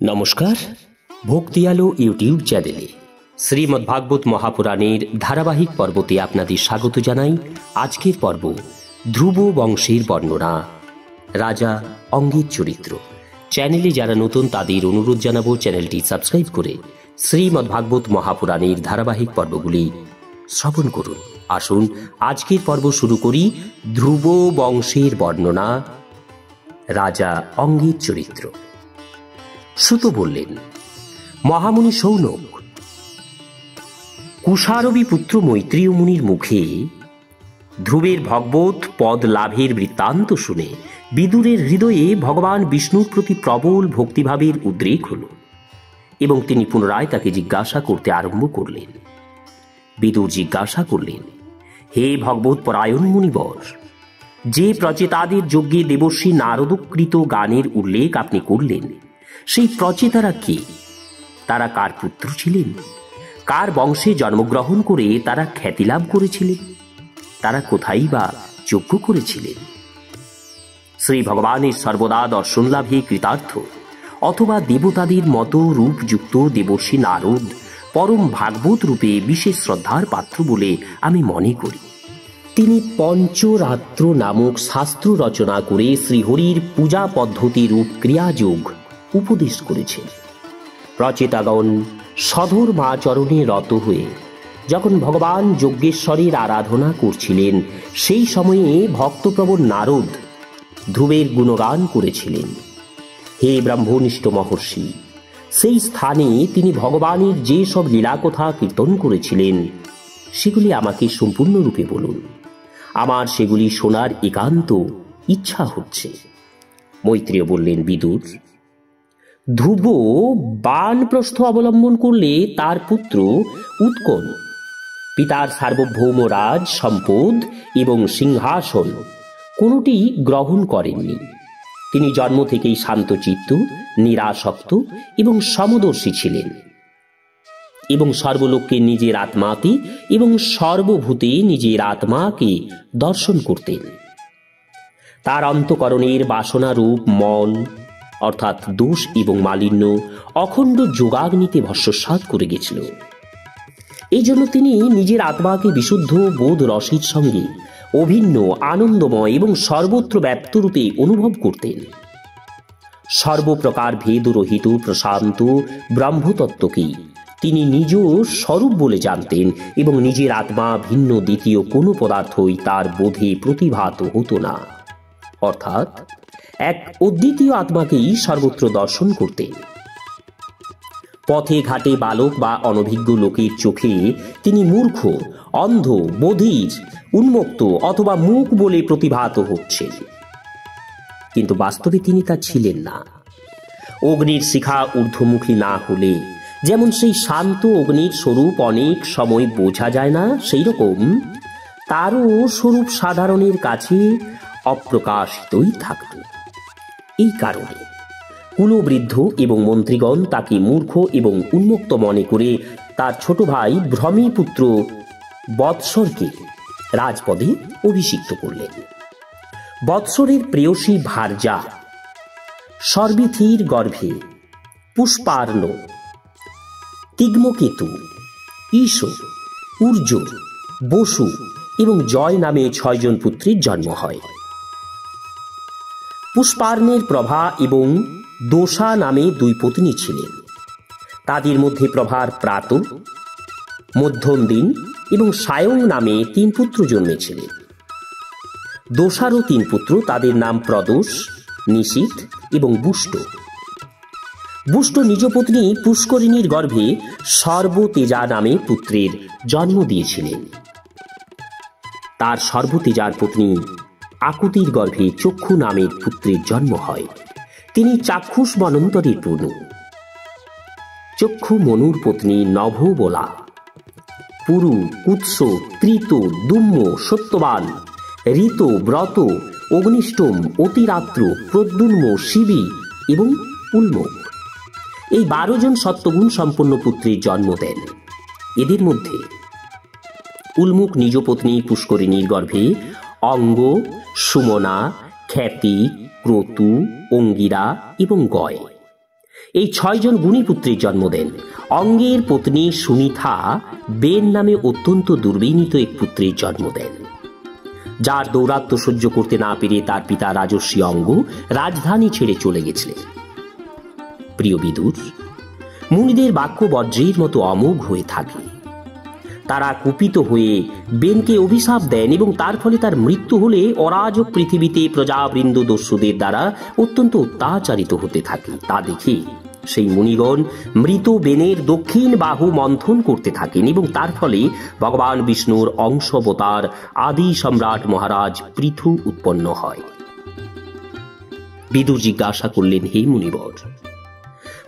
নমস্কার, ভক্তি আলো ইউটিউব চ্যানেলে শ্রীমদ্ভাগবত মহাপুরাণের ধারাবাহিক পর্বতে আপনাদের স্বাগত জানাই। আজকের পর্ব ধ্রুব বংশের বর্ণনা, রাজা অঙ্গের চরিত্র। চ্যানেলে যারা নতুন তাদের অনুরোধ জানাবো চ্যানেলটি সাবস্ক্রাইব করে শ্রীমদ্ভাগবত মহাপুরাণের ধারাবাহিক পর্বগুলি শ্রবণ করুন। আসুন আজকের পর্ব শুরু করি। ধ্রুব বংশের বর্ণনা, রাজা অঙ্গের চরিত্র। সুত বললেন, মহামুনি সৌনক কুশারবী পুত্র মৈত্রেয় মুনির মুখে ধ্রুবের ভগবত পদ লাভের বৃত্তান্ত শুনে বিদুরের হৃদয়ে ভগবান বিষ্ণুর প্রতি প্রবল ভক্তিভাবের উদ্রেক হল এবং তিনি পুনরায় তাকে জিজ্ঞাসা করতে আরম্ভ করলেন। বিদুর জিজ্ঞাসা করলেন, হে ভগবত পরায়ণ মুনিবর, যে প্রচেতাদের যজ্ঞে দেবর্ষি নারদকৃত গানের উল্লেখ আপনি করলেন, সেই প্রচেতারা কে? তারা কার পুত্র ছিলেন? কার বংশে জন্মগ্রহণ করে তারা খ্যাতি লাভ করেছিলেন? তারা কোথায় বা যজ্ঞ করেছিলেন? শ্রী ভগবানের সর্বদা দর্শন লাভে কৃতার্থ অথবা দেবতাদের মতো রূপযুক্ত দেবর্ষি নারদ পরম ভাগবত রূপে বিশেষ শ্রদ্ধার পাত্র বলে আমি মনে করি। তিনি পঞ্চরাত্র নামক শাস্ত্র রচনা করে শ্রীহরির পূজা পদ্ধতি রূপ ক্রিয়াযোগ উপদেশ করেছেন। প্রচেতাগণ সধর মা চরণে রত হয়ে যখন ভগবান যজ্ঞেশ্বরের আরাধনা করছিলেন, সেই সময়ে ভক্তপ্রবণ নারদ ধ্রুবের গুণগান করেছিলেন। হে ব্রহ্মনিষ্ঠ মহর্ষি, সেই স্থানে তিনি ভগবানের যে সব লীলাকথা কীর্তন করেছিলেন সেগুলি আমাকে সম্পূর্ণরূপে বলুন। আমার সেগুলি শোনার একান্ত ইচ্ছা হচ্ছে। মৈত্রেয় বললেন, বিদুর, ধ্রুব বানপ্রস্থ অবলম্বন করলে তার পুত্র উৎকন পিতার সার্বভৌম রাজ সম্পদ এবং সিংহাসন কোনটি গ্রহণ করেননি। তিনি জন্ম থেকেই শান্তচিত্ত, নিরাসক্ত এবং সমদর্শী ছিলেন এবং সর্বলোককে নিজের আত্মাতে এবং সর্বভূতে নিজের আত্মাকে দর্শন করতেন। তার অন্তঃকরণের বাসনারূপ মন অর্থাৎ দোষ এবং মালিন্য অখণ্ড যোগাগ্নিতে ভস্মসাৎ করে গেছিল। এই জন্য তিনি নিজের আত্মাকে বিশুদ্ধ বোধ রসের সঙ্গে অভিন্ন, আনন্দময় এবং সর্বত্র ব্যাপ্ত রূপে অনুভব করতেন। সর্বপ্রকার ভেদরহিত প্রশান্ত ব্রহ্মতত্ত্বকেই তিনি নিজ স্বরূপ বলে জানতেন এবং নিজের আত্মা ভিন্ন দ্বিতীয় কোনো পদার্থই তার বোধে প্রতিভাত হতো না। অর্থাৎ এক অদ্বিতীয় আত্মাকেই সর্বত্র দর্শন করতেন। পথে ঘাটে বালক বা অনভিজ্ঞ লোকের চোখে তিনি মূর্খ, অন্ধ, বধির, উন্মুক্ত অথবা মূক বলে প্রতিভাত হচ্ছেন, কিন্তু বাস্তবে তিনি তা ছিলেন না। অগ্নির শিখা ঊর্ধ্বমুখী না হলে যেমন সেই শান্ত অগ্নির স্বরূপ অনেক সময় বোঝা যায় না, সেই রকম তারও স্বরূপ সাধারণের কাছে অপ্রকাশিতই থাকত। এই কারণে কুলবৃদ্ধ এবং মন্ত্রীগণ তাকে মূর্খ এবং উন্মুক্ত মনে করে তার ছোট ভাই ভ্রমীপুত্র বৎসরকে রাজপদে অভিষিক্ত করলেন। বৎসরের প্রেয়সী ভার্যা সর্বিথির গর্ভে পুষ্পার্ণ, তিগ্মকেতু, ঈশ, ঊর্জ, বসু এবং জয় নামে 6 জন পুত্রের জন্ম হয়। পুষ্পার্ণের প্রভা এবং দোষা নামে 2 পত্নী ছিলেন। তাদের মধ্যে প্রভার প্রাত, মধ্যদিন এবং সায়ং নামে 3 পুত্র জন্মেছিলেন। দোষারও 3 পুত্র, তাদের নাম প্রদোষ, নিশীথ এবং বুষ্ট। বুষ্ট নিজ পত্নী পুষ্করিণীর গর্ভে সর্বতেজা নামে পুত্রের জন্ম দিয়েছিলেন। তার সর্বতেজার পত্নী আকুতির গর্ভে চক্ষু নামের পুত্রের জন্ম হয়। তিনি চাক্ষুষ মনন্তরের পূর্ণ। চক্ষু মনুর পত্নী নভোবলা, পুরু, কুৎস, ত্রিত, দুম্ম, সত্যবান, ঋত, ব্রত, অগ্নিষ্টম, অতিরাত্র, প্রদ্যুম্ন, শিবী এবং উল্মুক এই 12 জন সত্যগুণ সম্পন্ন পুত্রের জন্ম দেন। এদের মধ্যে উল্মুক নিজ পত্নী পুষ্করিণীর গর্ভে অঙ্গ, সুমনা, খ্যাতি, ক্রতু, অঙ্গিরা এবং গয় এই 6 জন গুণী পুত্রের জন্ম দেন। অঙ্গের পত্নী সুমিথা বেন নামে অত্যন্ত দুর্বিনীত এক পুত্রের জন্ম দেন, যার দৌরাত্ম্য সহ্য করতে না পেরে তার পিতা রাজর্ষি অঙ্গ রাজধানী ছেড়ে চলে গেছিলেন। প্রিয় বিদুর, মুনিদের বাক্য বজ্রের মতো অমোঘ হয়ে থাকে। তারা কুপিত হয়ে বেনকে অভিশাপ দেন এবং তার ফলে তার মৃত্যু হলে অরাজক পৃথিবীতে প্রজাবৃন্দ দস্যুদের দ্বারা অত্যন্ত অত্যাচারিত হতে থাকে। তা দেখে সেই মুনিগণ মৃত বেনের দক্ষিণ বাহু মন্থন করতে থাকেন এবং তার ফলে ভগবান বিষ্ণুর অংশবতার আদি সম্রাট মহারাজ পৃথু উৎপন্ন হয়। বিদুর জিজ্ঞাসা করলেন, হে মুনিবর,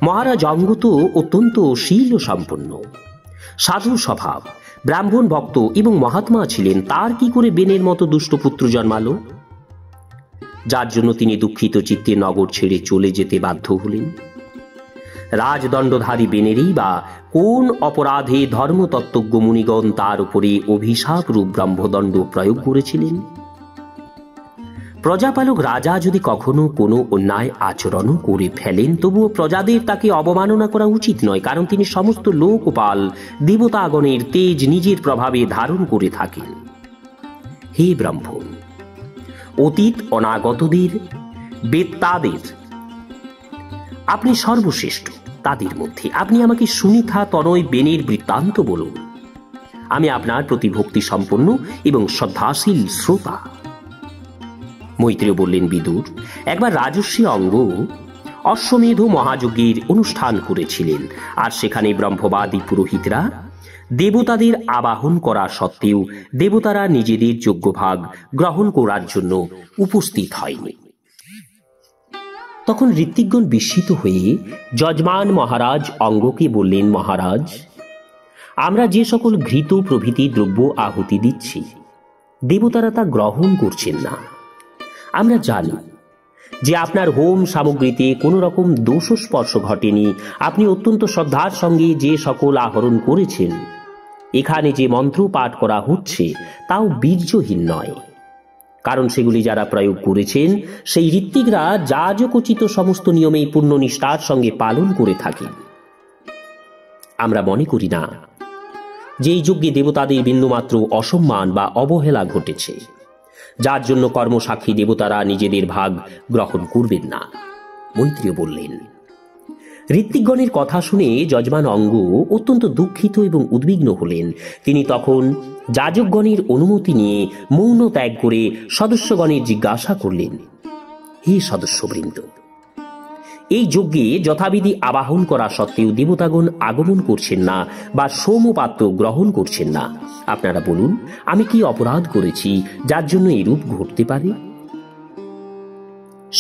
মহারাজ অঙ্গ তো অত্যন্ত শীল সম্পন্ন, সাধু স্বভাব, ব্রাহ্মণ ভক্ত এবং মহাত্মা ছিলেন। তার কি করে বেনের মতো দুষ্টপুত্র জন্মালো, যার জন্য তিনি দুঃখিত চিত্তে নগর ছেড়ে চলে যেতে বাধ্য হলেন? রাজদণ্ডধারী বেনেরই বা কোন অপরাধে ধর্মতত্ত্বজ্ঞ মুনিগণ তার উপরে অভিশাপ রূপ ব্রহ্মদণ্ড প্রয়োগ করেছিলেন? প্রজাপালক রাজা যদি কখনো কোনো অন্যায় আচরণও করে ফেলেন, তবুও প্রজাদের তাকে অবমাননা করা উচিত নয়, কারণ তিনি সমস্ত লোকপাল দেবতাগণের তেজ নিজের প্রভাবে ধারণ করে থাকেন। হে ব্রাহ্মণ, অতীত অনাগতদের বেত্তাদের আপনি সর্বশ্রেষ্ঠ। তাদের মধ্যে আপনি আমাকে সুমিথা তনয় বেনের বৃত্তান্ত বলুন। আমি আপনার প্রতি ভক্তি সম্পন্ন এবং শ্রদ্ধাশীল শ্রোতা। মৈত্রেয় বললেন, বিদুর, একবার রাজর্ষি অঙ্গ অশ্বমেধ মহাযজ্ঞের অনুষ্ঠান করেছিলেন, আর সেখানে ব্রহ্মবাদী পুরোহিতরা দেবতাদের আবাহন করা সত্ত্বেও দেবতারা নিজেদের যজ্ঞভাগ গ্রহণ করার জন্য উপস্থিত হয়নি। তখন ঋত্বিকগণ বিস্মিত হয়ে যজমান মহারাজ অঙ্গকে বললেন, মহারাজ, আমরা যে সকল ঘৃত প্রভৃতি দ্রব্য আহুতি দিচ্ছি, দেবতারা তা গ্রহণ করছেন না। আমরা জানি যে আপনার হোম সামগ্রীতে কোনো রকম দোষস্পর্শ ঘটেনি। আপনি অত্যন্ত শ্রদ্ধার সঙ্গে যে সকল আহরণ করেছেন, এখানে যে মন্ত্র পাঠ করা হচ্ছে তাও বীর্যহীন নয়, কারণ সেগুলি যারা প্রয়োগ করেছেন সেই ঋত্বিকরা যাজকোচিত সমস্ত নিয়মেই পূর্ণ নিষ্ঠার সঙ্গে পালন করে থাকেন। আমরা মনে করি না যে এই যজ্ঞে দেবতাদের বিন্দুমাত্র অসম্মান বা অবহেলা ঘটেছে, যার জন্য কর্মসাক্ষী দেবতারা নিজেদের ভাগ গ্রহণ করবেন না। মৈত্রেয় বললেন, ঋত্বিকগণের কথা শুনে যজমান অঙ্গ অত্যন্ত দুঃখিত এবং উদ্বিগ্ন হলেন। তিনি তখন যাজকগণের অনুমতি নিয়ে মৌন ত্যাগ করে সদস্যগণের জিজ্ঞাসা করলেন, হে সদস্যবৃন্দ, এই যজ্ঞে যথাবিধি আবাহন করা সত্ত্বেও দেবতাগণ আগমন করছেন না বা সোমপাত্র গ্রহণ করছেন না। আপনারা বলুন, আমি কি অপরাধ করেছি যার জন্য এরূপ ঘটতে পারে?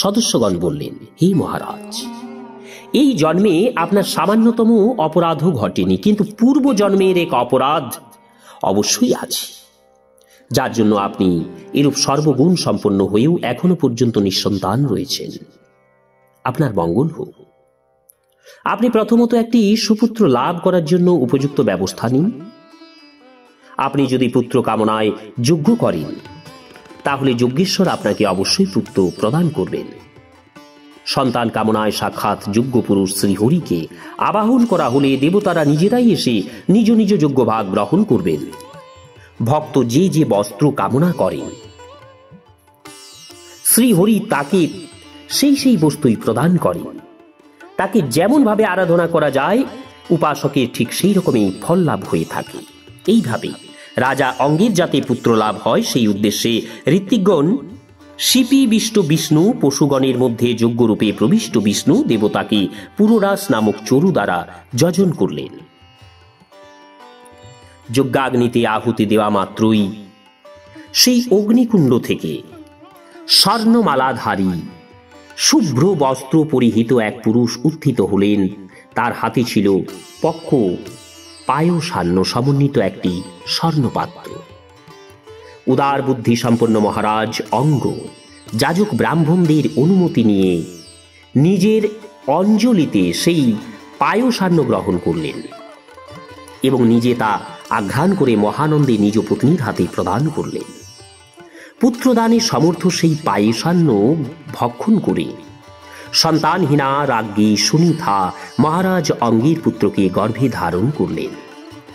সদস্যগণ বললেন, হে মহারাজ, এই জন্মে আপনার সামান্যতম অপরাধও ঘটেনি, কিন্তু পূর্ব জন্মের এক অপরাধ অবশ্যই আছে, যার জন্য আপনি এরূপ সর্বগুণ সম্পন্ন হয়েও এখনো পর্যন্ত নিঃসন্তান রয়েছেন। আপনার মঙ্গল হোক। আপনি প্রথমত একটি সুপুত্র লাভ করার জন্য উপযুক্ত ব্যবস্থা নিন। আপনি যদি পুত্র কামনায় যজ্ঞ করেন, তাহলে যজ্ঞেশ্বর আপনাকে অবশ্যই পুত্র প্রদান করবেন। সন্তান কামনায় সাক্ষাৎ যোগ্য পুরুষ শ্রীহরিকে আবাহন করা হলে দেবতারা নিজেরাই এসে নিজ নিজ যজ্ঞভাগ গ্রহণ করবেন। ভক্ত যে যে বস্ত্র কামনা করেন, শ্রীহরি তাকে সেই বস্তুই প্রদান করেন। তাকে যেমন ভাবে আরাধনা করা যায়, উপাসকের ঠিক সেই রকমই ফল লাভ হয়ে থাকে। এইভাবে রাজা অঙ্গের যাতে পুত্র লাভ হয়, সেই উদ্দেশ্যে ঋত্বিকগণ শিপিবিষ্ট বিষ্ণু পশুগণের মধ্যে যজ্ঞরূপে প্রবিষ্ট বিষ্ণু দেবতাকে পুররাস নামক চরু দ্বারা যজন করলেন। যজ্ঞাগ্নিতে আহুতি দেওয়া মাত্রই সেই অগ্নিকুণ্ড থেকে স্বর্ণমালাধারী শুভ্র বস্ত্র পরিহিত এক পুরুষ উত্থিত হলেন। তার হাতে ছিল পক্ষ পায়সান্ন সমন্বিত একটি স্বর্ণপাত্র। উদার বুদ্ধি সম্পন্ন মহারাজ অঙ্গ যাজক ব্রাহ্মণদের অনুমতি নিয়ে নিজের অঞ্জলিতে সেই পায়সান্ন গ্রহণ করলেন এবং নিজে তা আঘ্রাণ করে মহানন্দে নিজ পত্নীর হাতে প্রদান করলেন। পুত্রদানের সমর্থ সেই পায়সান্ন ভক্ষণ করে সন্তানহীনা রাজ্ঞী সুনিথা মহারাজ অঙ্গের পুত্রকে গর্ভে ধারণ করলেন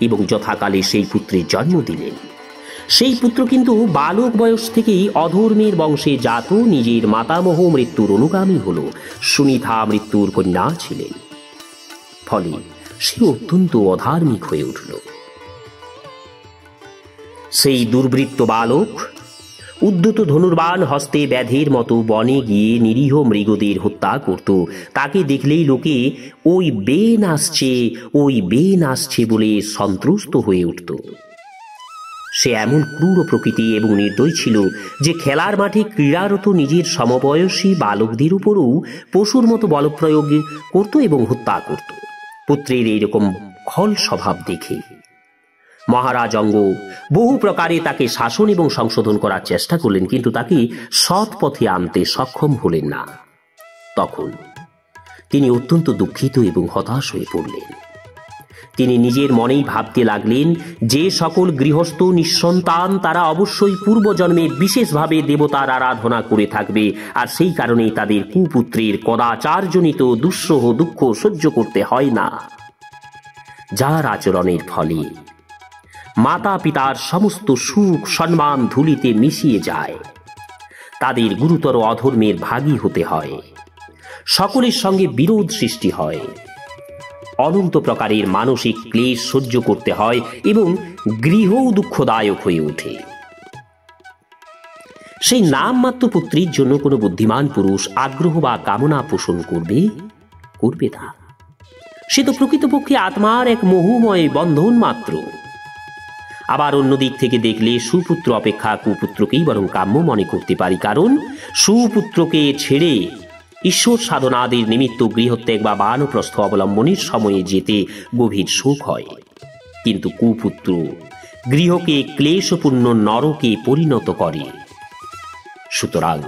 এবং যথাকালে সেই পুত্রের জন্ম দিলেন। সেই পুত্র কিন্তু বালক বয়স থেকেই অধর্মের বংশে জাত, নিজের মাতামহ মৃত্যুর অনুগামী হল। সুনিথা মৃত্যুর কন্যা ছিলেন, ফলে সে অত্যন্ত অধার্মিক হয়ে উঠল। সেই দুর্বৃত্ত বালক উদ্ধত ধনুর্বাণ হস্তে ব্যাধের মতো বনে গিয়ে নিরীহ মৃগদের হত্যা করত। তাকে দেখলেই লোকে ওই বেন আসছে, ওই বেন আসছে বলে সন্ত্রস্ত হয়ে উঠত। সে এমন ক্রূর প্রকৃতি এবং নির্দয় ছিল যে খেলার মাঠে ক্রীড়ারত নিজের সমবয়সী বালকদের উপরও পশুর মতো বলপ্রয়োগ করত এবং হত্যা করত। পুত্রের এইরকম খল স্বভাব দেখে মহারাজ অঙ্গ বহু প্রকারে তাকে শাসন এবং সংশোধন করার চেষ্টা করলেন, কিন্তু তাকে সৎ পথে আনতে সক্ষম হলেন না। তখন তিনি অত্যন্ত দুঃখিত এবং হতাশ হয়ে পড়লেন। তিনি নিজের মনেই ভাবতে লাগলেন যে সকল গৃহস্থ নিঃসন্তান তারা অবশ্যই পূর্বজন্মে বিশেষভাবে দেবতার আরাধনা করে থাকবে, আর সেই কারণেই তাদের কুপুত্রের কদাচারজনিত দুঃসহ দুঃখ সহ্য করতে হয় না, যার আচরণের ফলে মাতা পিতার সমস্ত সুখ সম্মান ধুলিতে মিশিয়ে যায়। তাদের গুরুতর অধর্মের ভাগী হতে হয়, সকলের সঙ্গে বিরোধ সৃষ্টি হয়, অনন্ত প্রকারের মানসিক ক্লেশ সহ্য করতে হয় এবং গৃহও দুঃখদায়ক হয়ে ওঠে। সেই নামমাত্র পুত্রীর জন্য কোনো বুদ্ধিমান পুরুষ আগ্রহ বা কামনা পোষণ করবে না। সে তো প্রকৃতপক্ষে আত্মার এক মোহময় বন্ধন মাত্র। আবার অন্য দিক থেকে দেখলে সুপুত্র অপেক্ষা কুপুত্রকেই বরং কাম্য মনে করতে পারি, কারণ সুপুত্রকে ছেড়ে ঈশ্বর সাধনাদের নিমিত্ত গৃহত্যাগ বা বানপ্রস্থ অবলম্বনের সময়ে যেতে গভীর শোক হয়, কিন্তু কুপুত্র গৃহকে ক্লেশপূর্ণ নরকে পরিণত করে। সুতরাং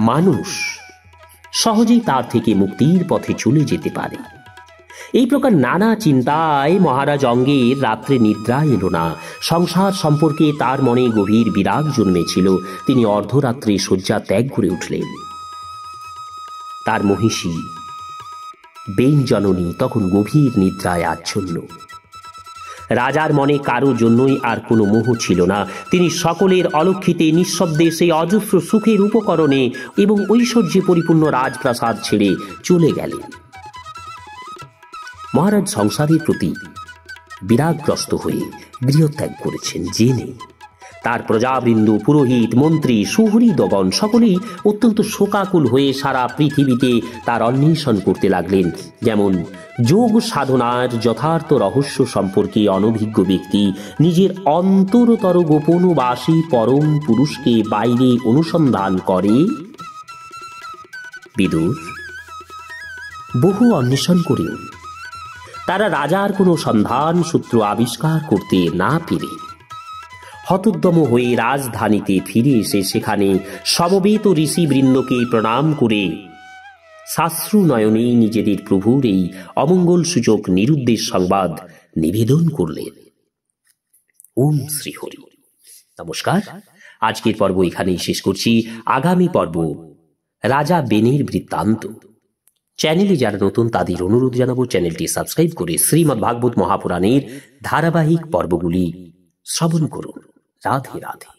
মানুষ সহজেই তার থেকে মুক্তির পথে চলে যেতে পারে। এই প্রকার নানা চিন্তায় মহারাজ অঙ্গের রাত্রে নিদ্রা এলো না। সংসার সম্পর্কে তার মনে গভীর বিরাগ জন্মেছিল। তিনি অর্ধরাত্রে শয্যা ত্যাগ করে উঠলেন। তার মহিষী বেন জননী তখন গভীর নিদ্রায় আচ্ছন্ন। রাজার মনে কারো জন্যই আর কোনো মোহ ছিল না। তিনি সকলের অলক্ষিতে নিঃশব্দে সেই অজস্র সুখের উপকরণে এবং ঐশ্বর্যে পরিপূর্ণ রাজপ্রাসাদ ছেড়ে চলে গেলেন। মহারাজ সংসারের প্রতি বিরাগগ্রস্ত হয়ে গৃহত্যাগ করেছেন জেনে তার প্রজাবৃন্দ, পুরোহিত, মন্ত্রী, সুহৃদগণ সকলেই অত্যন্ত শোকাকুল হয়ে সারা পৃথিবীতে তার অন্বেষণ করতে লাগলেন। যেমন যোগ সাধনার যথার্থ রহস্য সম্পর্কে অনভিজ্ঞ ব্যক্তি নিজের অন্তরতর গোপনবাসী পরম পুরুষকে বাইরে অনুসন্ধান করে, বিদুর বহু অন্বেষণ করেও তারা রাজার কোনো সন্ধান সূত্র আবিষ্কার করতে না পেরে হতোদ্যম হয়ে রাজধানীতে ফিরে এসে সেখানে সমবেত ঋষিবৃন্দকে প্রণাম করে শাশ্রু নয়নে নিজেদের প্রভুর এই অমঙ্গল সূচক নিরুদ্দেশ সংবাদ নিবেদন করলেন। ওম শ্রী হরি। নমস্কার, আজকের পর্ব এখানেই শেষ করছি। আগামী পর্ব রাজা বেনের বৃত্তান্ত। চ্যানেলে যারা নতুন তাদের অনুরোধ জানাবো চ্যানেলটি সাবস্ক্রাইব করে শ্রীমদ্ ভাগবত মহাপুরাণের ধারাবাহিক পর্বগুলি শ্রবণ করুন। রাধে রাধে।